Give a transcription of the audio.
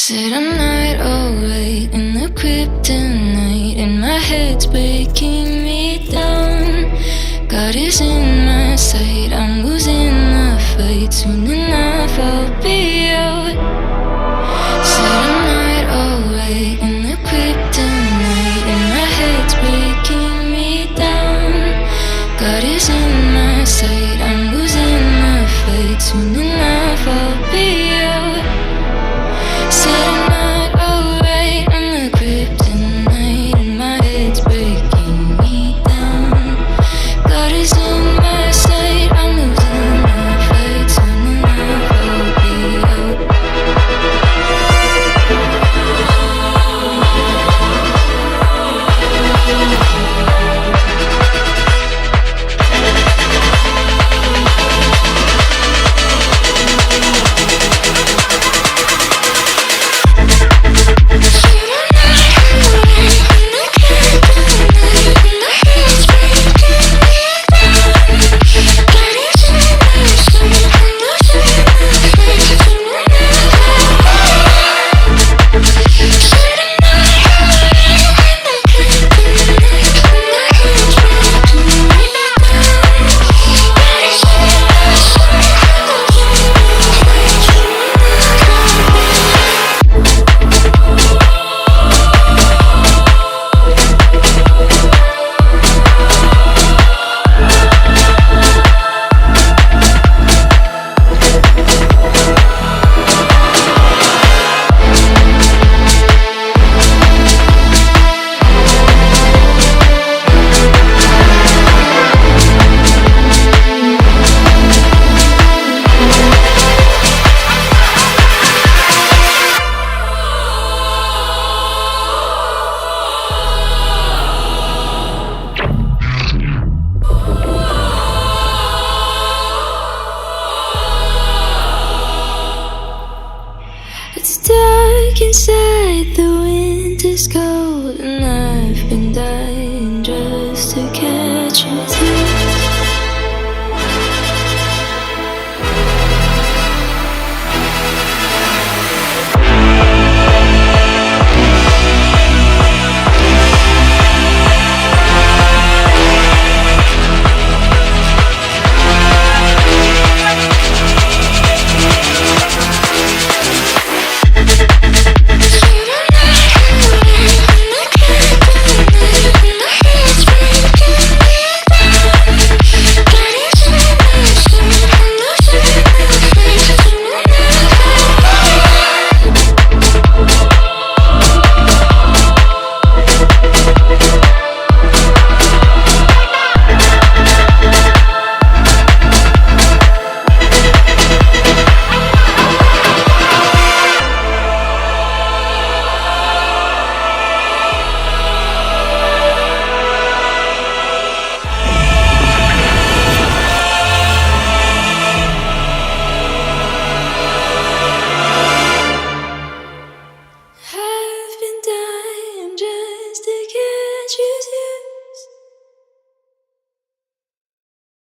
Said I'm not alright in the kryptonite, and my head's breaking me down. God is in my sight, I'm losing the fight. Soon enough I'll be out. Said I'm not alright in the kryptonite, and my head's breaking me down. God is in my sight, I'm losing the fight. Soon enough I'll be out. Said I'm not alright, I'm the kryptonite, and my head's breaking me down. God is in my sight, I'm losing the fight. Soon enough I'll be out. It's dark inside, the wind is cold, and I've been dying.